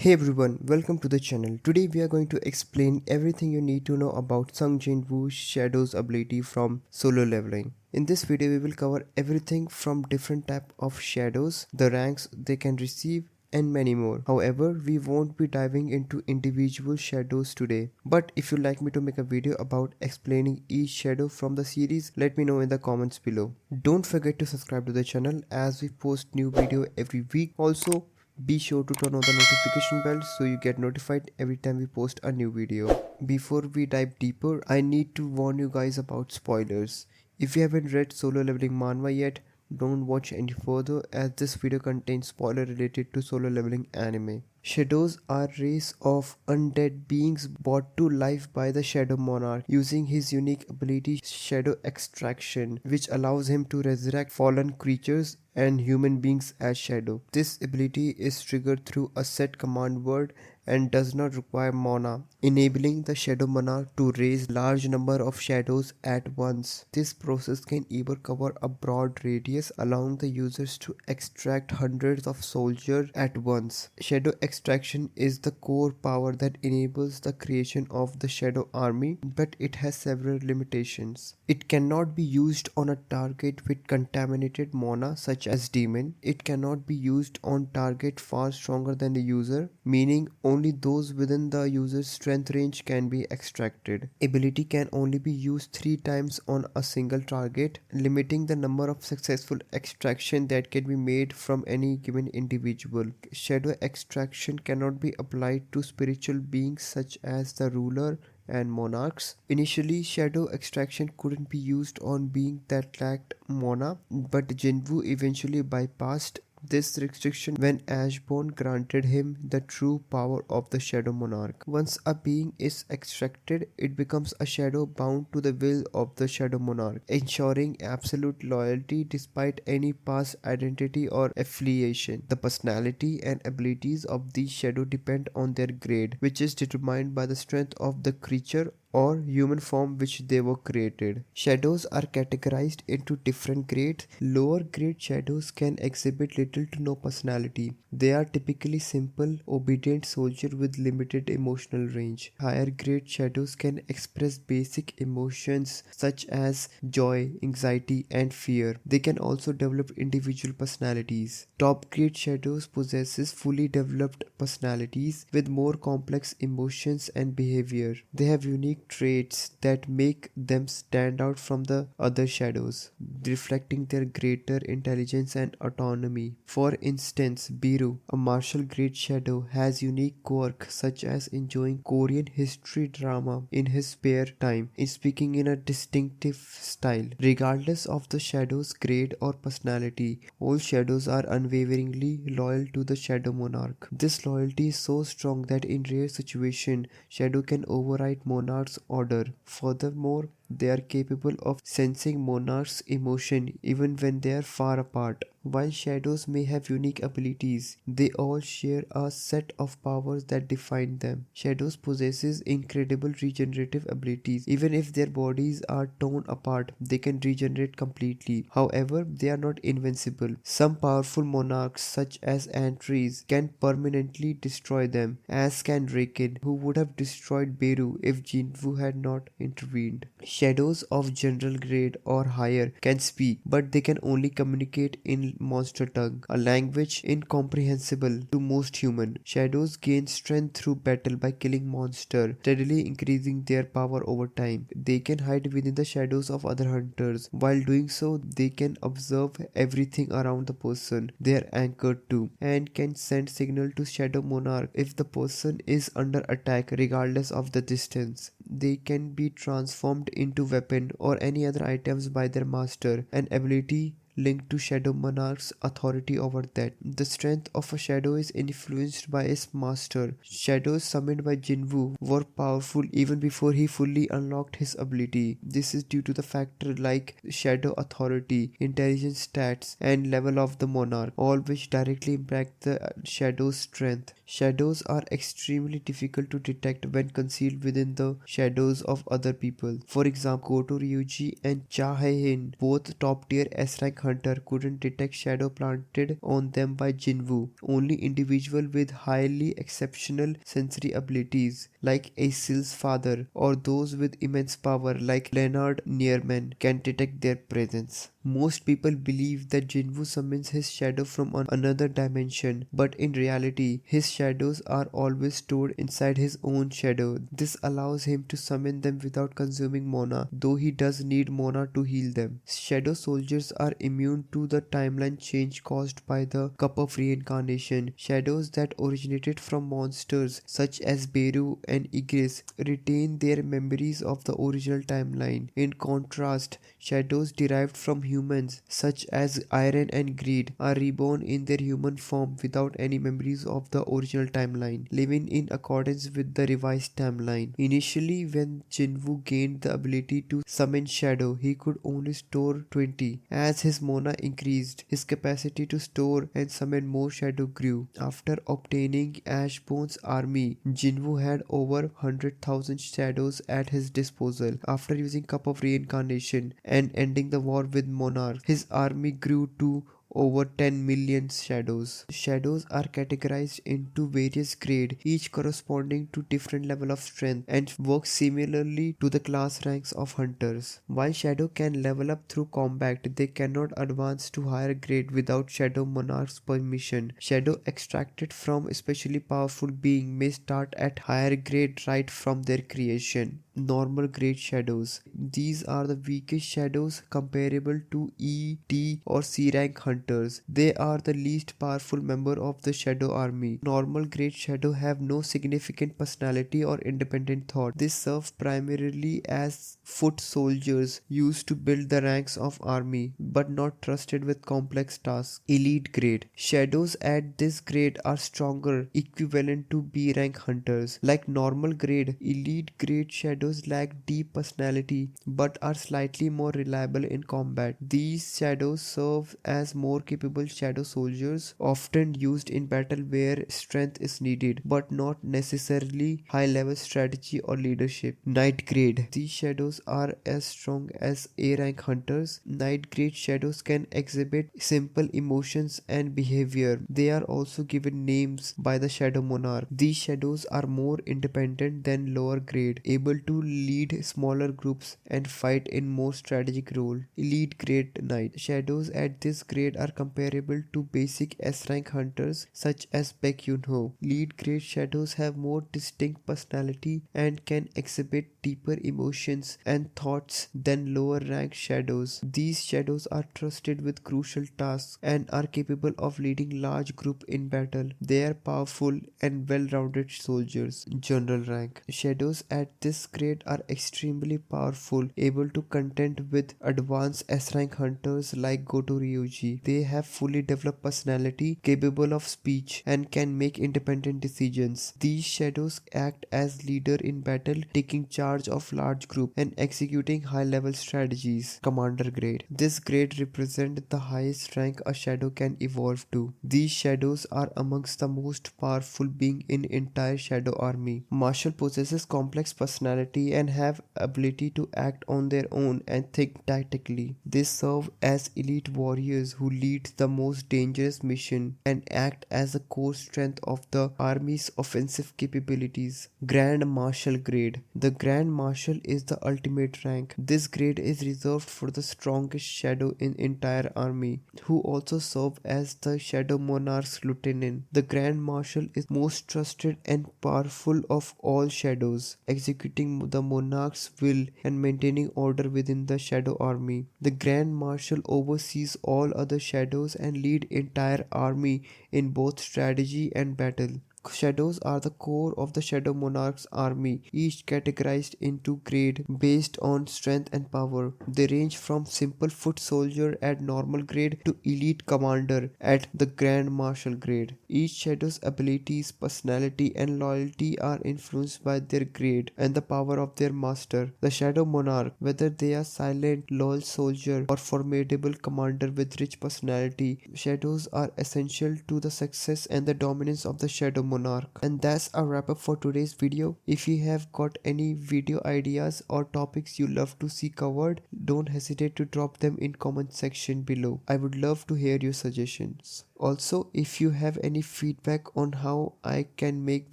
Hey everyone, welcome to the channel. Today we are going to explain everything you need to know about Sung Jin Woo's Shadow's ability from solo leveling. In this video we will cover everything from different type of shadows, the ranks they can receive and many more. However, we won't be diving into individual shadows today. But if you'd like me to make a video about explaining each shadow from the series, let me know in the comments below. Don't forget to subscribe to the channel as we post new video every week. Also, be sure to turn on the notification bell so you get notified every time we post a new video. Before we dive deeper, I need to warn you guys about spoilers. If you haven't read Solo Leveling Manhwa yet, don't watch any further as this video contains spoiler related to Solo Leveling anime. Shadows are race of undead beings brought to life by the Shadow Monarch using his unique ability Shadow Extraction, which allows him to resurrect fallen creatures and human beings as shadow. This ability is triggered through a set command word and does not require mana, enabling the Shadow Monarch to raise large number of shadows at once. This process can either cover a broad radius, allowing the users to extract hundreds of soldiers at once. Shadow extraction is the core power that enables the creation of the Shadow Army, but it has several limitations. It cannot be used on a target with contaminated mana such as demon. It cannot be used on target far stronger than the user, meaning only those within the user's strength range can be extracted. Ability can only be used 3 times on a single target, limiting the number of successful extraction that can be made from any given individual. Shadow extraction cannot be applied to spiritual beings such as the ruler and monarchs. Initially, shadow extraction couldn't be used on beings that lacked mana, but Jinwoo eventually bypassed this restriction when Ashbourne granted him the true power of the Shadow Monarch. Once a being is extracted, it becomes a shadow bound to the will of the Shadow Monarch, ensuring absolute loyalty despite any past identity or affiliation. The personality and abilities of these shadow depend on their grade, which is determined by the strength of the creature or human form which they were created. Shadows are categorized into different grades. Lower grade shadows can exhibit little to no personality. They are typically simple, obedient soldiers with limited emotional range. Higher grade shadows can express basic emotions such as joy, anxiety, and fear. They can also develop individual personalities. Top grade shadows possesses fully developed personalities with more complex emotions and behavior. They have unique traits that make them stand out from the other shadows, reflecting their greater intelligence and autonomy. For instance, Biru, a martial grade shadow, has unique quirks such as enjoying Korean history drama in his spare time and speaking in a distinctive style. Regardless of the shadow's grade or personality, all shadows are unwaveringly loyal to the Shadow Monarch. This loyalty is so strong that in rare situations, Shadow can override Monarch's order. Furthermore, they are capable of sensing Monarch's emotion even when they are far apart. While shadows may have unique abilities, they all share a set of powers that define them. Shadows possesses incredible regenerative abilities. Even if their bodies are torn apart, they can regenerate completely. However, they are not invincible. Some powerful monarchs such as Antries can permanently destroy them, as can Raken, who would have destroyed Beru if Jinwoo had not intervened. Shadows of general grade or higher can speak, but they can only communicate in monster tongue, a language incomprehensible to most humans. Shadows gain strength through battle by killing monsters, steadily increasing their power over time. They can hide within the shadows of other hunters. While doing so, they can observe everything around the person they are anchored to and can send signal to Shadow Monarch if the person is under attack regardless of the distance. They can be transformed into weapon or any other items by their master, an ability linked to Shadow Monarch's authority over that. The strength of a shadow is influenced by its master. Shadows summoned by Jinwoo were powerful even before he fully unlocked his ability. This is due to the factor like shadow authority, intelligence stats, and level of the monarch, all which directly impact the shadow's strength. Shadows are extremely difficult to detect when concealed within the shadows of other people. For example, Goto Ryuji and Cha Hae-in, both top tier S rank hunter couldn't detect shadow planted on them by Jinwoo. Only individuals with highly exceptional sensory abilities like Aisil's father or those with immense power like Leonard Nierman can detect their presence. Most people believe that Jinwoo summons his shadow from another dimension, but in reality, his shadows are always stored inside his own shadow. This allows him to summon them without consuming mana, though he does need mana to heal them. Shadow soldiers are immune to the timeline change caused by the Cup of Reincarnation. Shadows that originated from monsters such as Beru and Igris retain their memories of the original timeline. In contrast, shadows derived from humans such as Iron and Greed are reborn in their human form without any memories of the original timeline, living in accordance with the revised timeline. Initially, when Jinwoo gained the ability to summon shadow, he could only store 20. As his mana increased, his capacity to store and summon more shadow grew. After obtaining Ashbone's army, Jinwoo had over 100,000 shadows at his disposal. After using Cup of Reincarnation and ending the war with Monarch, his army grew to over 10 million shadows. Shadows are categorized into various grades, each corresponding to different level of strength and work similarly to the class ranks of hunters. While shadow can level up through combat, they cannot advance to higher grade without Shadow Monarch's permission. Shadow extracted from especially powerful being may start at higher grade right from their creation. Normal grade shadows. These are the weakest shadows comparable to E, D or C rank hunters. They are the least powerful member of the shadow army. Normal grade shadow have no significant personality or independent thought. They serve primarily as foot soldiers used to build the ranks of army but not trusted with complex tasks. Elite grade. Shadows at this grade are stronger, equivalent to B rank hunters. Like normal grade, elite grade shadows lack deep personality but are slightly more reliable in combat. These shadows serve as more capable shadow soldiers, often used in battle where strength is needed but not necessarily high level strategy or leadership. Night grade. These shadows are as strong as A rank hunters. Night grade shadows can exhibit simple emotions and behavior. They are also given names by the Shadow Monarch. These shadows are more independent than lower grade, able to lead smaller groups and fight in more strategic role. Elite grade Knight. Shadows at this grade are comparable to basic S rank hunters such as Baek Yun-ho. Elite grade shadows have more distinct personality and can exhibit deeper emotions and thoughts than lower rank shadows. These shadows are trusted with crucial tasks and are capable of leading large group in battle. They are powerful and well-rounded soldiers. General rank. Shadows at this grade are extremely powerful, able to contend with advanced S-rank hunters like Goto Ryuji. They have fully developed personality, capable of speech, and can make independent decisions. These shadows act as leader in battle, taking charge of large group and executing high-level strategies. Commander grade. This grade represents the highest rank a shadow can evolve to. These shadows are amongst the most powerful being in entire shadow army. Marshal possesses complex personality and have ability to act on their own and think tactically. They serve as elite warriors who lead the most dangerous mission and act as the core strength of the army's offensive capabilities. Grand Marshal grade. The Grand Marshal is the ultimate rank. This grade is reserved for the strongest shadow in entire army, who also serve as the Shadow Monarch's lieutenant. The Grand Marshal is most trusted and powerful of all shadows, executing the monarch's will and maintaining order within the shadow army. The Grand Marshal oversees all other shadows and lead entire army in both strategy and battle. Shadows are the core of the Shadow Monarch's army, each categorized into grade based on strength and power. They range from simple foot soldier at normal grade to elite commander at the Grand Marshal grade. Each Shadow's abilities, personality, and loyalty are influenced by their grade and the power of their master. The Shadow Monarch, whether they are silent, loyal soldier or formidable commander with rich personality, shadows are essential to the success and the dominance of the Shadow Monarch. monarch. And that's a wrap up for today's video. If you have got any video ideas or topics you love to see covered, don't hesitate to drop them in comment section below. I would love to hear your suggestions. Also, if you have any feedback on how I can make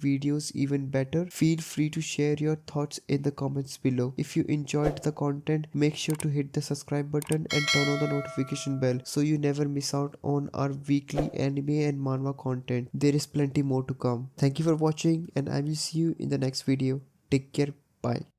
videos even better, feel free to share your thoughts in the comments below. If you enjoyed the content, make sure to hit the subscribe button and turn on the notification bell so you never miss out on our weekly anime and manhwa content. There is plenty more to come. Thank you for watching and I will see you in the next video. Take care. Bye.